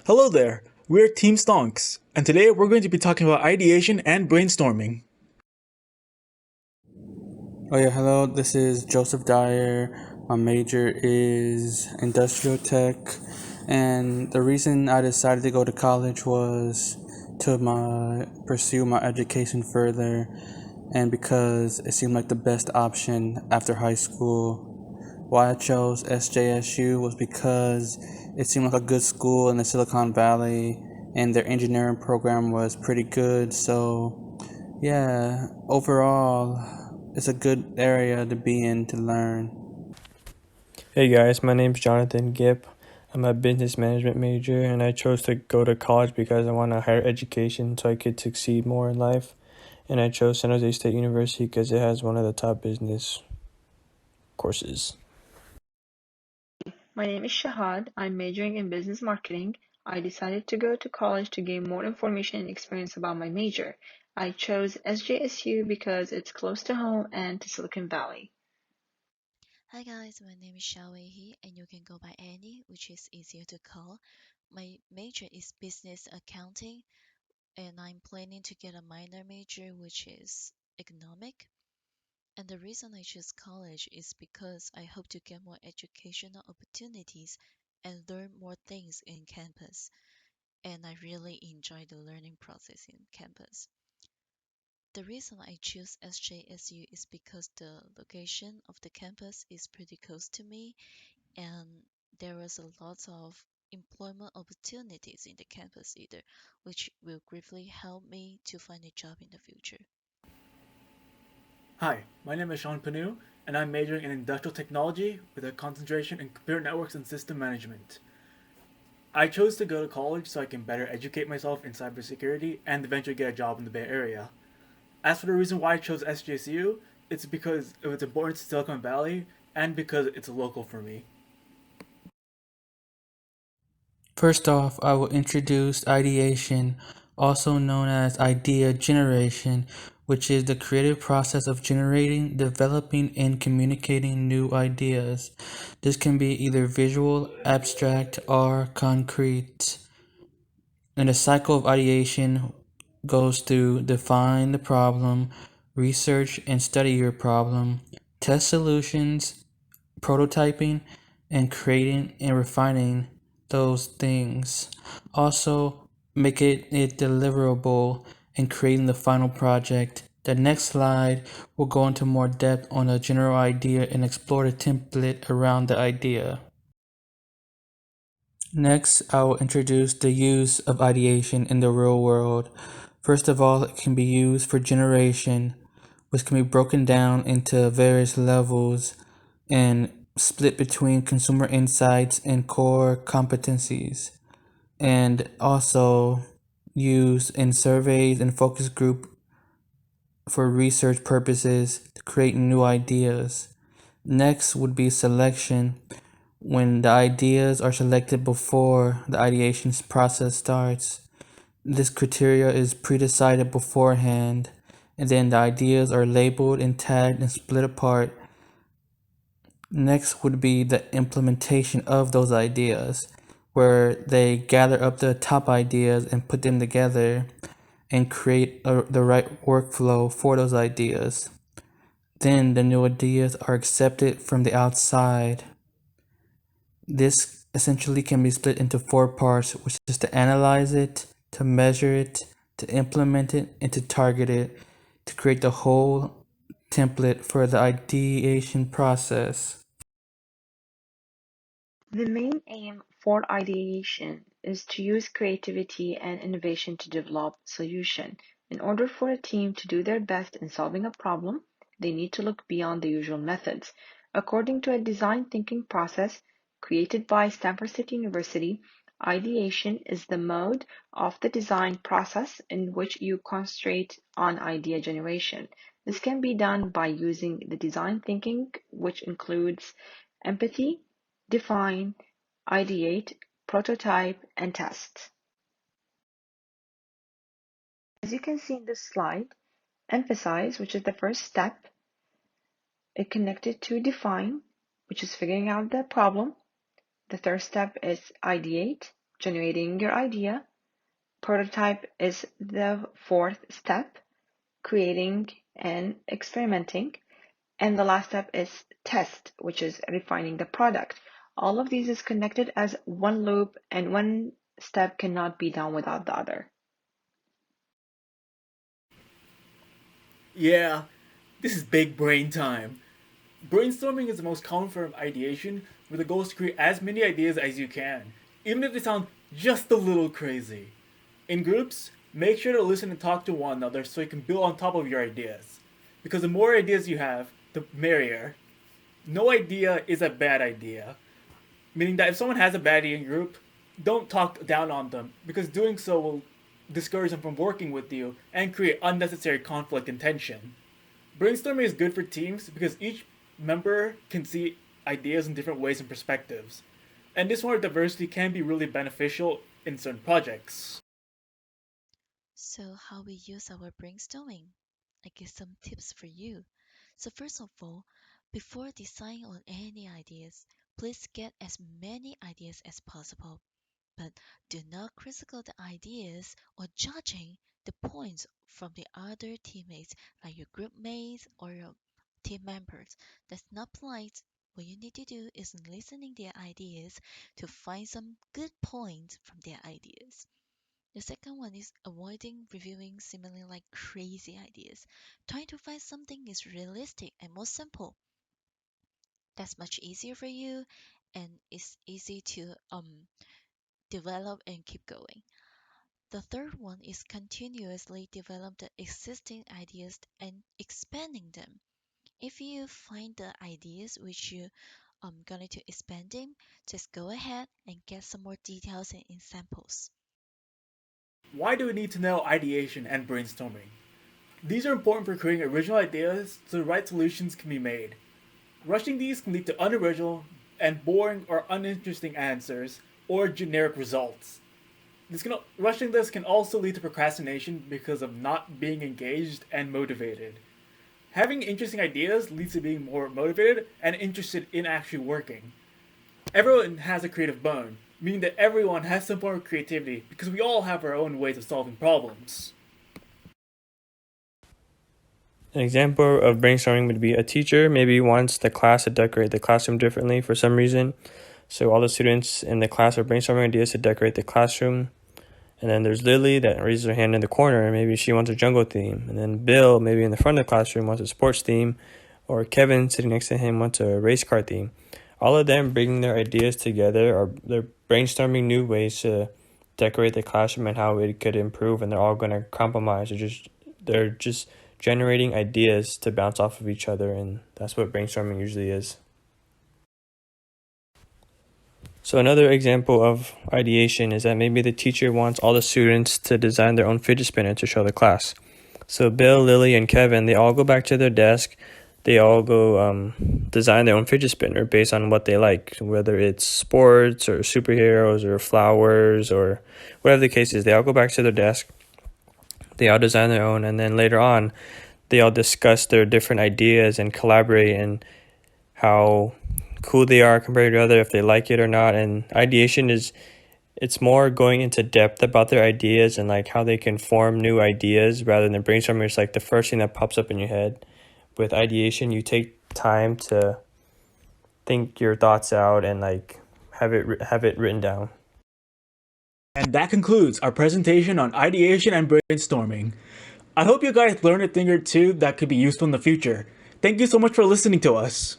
Hello there, we're Team Stonks, and today we're going to be talking about ideation and brainstorming. Oh yeah, hello. This is Joseph Dyer. My major is industrial tech, and the reason I decided to go to college was to pursue my education further, and because it seemed like the best option after high school. Why I chose SJSU was because it seemed like a good school in the Silicon Valley, and their engineering program was pretty good. So yeah, overall, it's a good area to be in to learn. Hey guys, my name's Jonathan Gipp. I'm a business management major and I chose to go to college because I want a higher education so I could succeed more in life. And I chose San Jose State University because it has one of the top business courses. My name is Shahad. I'm majoring in business marketing. I decided to go to college to gain more information and experience about my major. I chose SJSU because it's close to home and to Silicon Valley. Hi guys, my name is Xiaowei He, and you can go by Annie, which is easier to call. My major is business accounting, and I'm planning to get a minor major, which is economic. And the reason I choose college is because I hope to get more educational opportunities and learn more things in campus. And I really enjoy the learning process in campus. The reason I choose SJSU is because the location of the campus is pretty close to me and there was a lot of employment opportunities in the campus either, which will greatly help me to find a job in the future. Hi, my name is Sean Panu, and I'm majoring in industrial technology with a concentration in computer networks and system management. I chose to go to college so I can better educate myself in cybersecurity and eventually get a job in the Bay Area. As for the reason why I chose SJSU, it's because of its importance to Silicon Valley and because it's local for me. First off, I will introduce ideation, also known as idea generation, which is the creative process of generating, developing, and communicating new ideas. This can be either visual, abstract, or concrete. And the cycle of ideation goes through define the problem, research and study your problem, test solutions, prototyping, and creating and refining those things. Also, make it deliverable and creating the final project. The next slide will go into more depth on the general idea and explore the template around the idea. Next, I will introduce the use of ideation in the real world. First of all, it can be used for generation, which can be broken down into various levels and split between consumer insights and core competencies, and also used in surveys and focus group for research purposes to create new ideas. Next would be selection, when the ideas are selected before the ideation process starts. This criteria is pre-decided beforehand, and then the ideas are labeled and tagged and split apart. Next would be the implementation of those ideas, where they gather up the top ideas and put them together and create the right workflow for those ideas. Then the new ideas are accepted from the outside. This essentially can be split into four parts, which is to analyze it, to measure it, to implement it, and to target it to create the whole template for the ideation process. The main aim for ideation is to use creativity and innovation to develop solution. In order for a team to do their best in solving a problem, they need to look beyond the usual methods. According to a design thinking process created by Stanford City University, ideation is the mode of the design process in which you concentrate on idea generation. This can be done by using the design thinking, which includes empathy, define, ideate, prototype, and test. As you can see in this slide, emphasize, which is the first step, is connected to define, which is figuring out the problem. The third step is ideate, generating your idea. Prototype is the fourth step, creating and experimenting. And the last step is test, which is refining the product. All of these is connected as one loop, and one step cannot be done without the other. Yeah, this is big brain time. Brainstorming is the most common form of ideation, where the goal is to create as many ideas as you can, even if they sound just a little crazy. In groups, make sure to listen and talk to one another so you can build on top of your ideas. Because the more ideas you have, the merrier. No idea is a bad idea. Meaning that if someone has a bad idea in group, don't talk down on them, because doing so will discourage them from working with you and create unnecessary conflict and tension. Brainstorming is good for teams because each member can see ideas in different ways and perspectives. And this sort of diversity can be really beneficial in certain projects. So, how we use our brainstorming? I give some tips for you. So, first of all, before deciding on any ideas, please get as many ideas as possible. But do not critical the ideas or judging the points from the other teammates, like your group mates or your team members. That's not polite. What you need to do is listening their ideas to find some good points from their ideas. The second one is avoiding reviewing seemingly like crazy ideas. Trying to find something is realistic and more simple. That's much easier for you and it's easy to develop and keep going. The third one is continuously develop the existing ideas and expanding them. If you find the ideas which you going to expand them, just go ahead and get some more details and examples. Why do we need to know ideation and brainstorming? These are important for creating original ideas so the right solutions can be made. Rushing these can lead to unoriginal and boring or uninteresting answers or generic results. Rushing this can also lead to procrastination because of not being engaged and motivated. Having interesting ideas leads to being more motivated and interested in actually working. Everyone has a creative bone, meaning that everyone has some form of creativity because we all have our own ways of solving problems. An example of brainstorming would be a teacher maybe wants the class to decorate the classroom differently for some reason. So all the students in the class are brainstorming ideas to decorate the classroom. And then there's Lily that raises her hand in the corner. Maybe she wants a jungle theme. And then Bill, maybe in the front of the classroom, wants a sports theme. Or Kevin, sitting next to him, wants a race car theme. All of them bringing their ideas together, or they're brainstorming new ways to decorate the classroom and how it could improve. And they're all going to compromise. They're just generating ideas to bounce off of each other. And that's what brainstorming usually is. So another example of ideation is that maybe the teacher wants all the students to design their own fidget spinner to show the class. So Bill, Lily, and Kevin, they all go back to their desk. They all go design their own fidget spinner based on what they like, whether it's sports or superheroes or flowers or whatever the case is. They all go back to their desk. They all design their own, and then later on, they all discuss their different ideas and collaborate and how cool they are compared to other, if they like it or not. And ideation it's more going into depth about their ideas and like how they can form new ideas rather than brainstorming. It's like the first thing that pops up in your head. With ideation, you take time to think your thoughts out and like have it written down. And that concludes our presentation on ideation and brainstorming. I hope you guys learned a thing or two that could be useful in the future. Thank you so much for listening to us.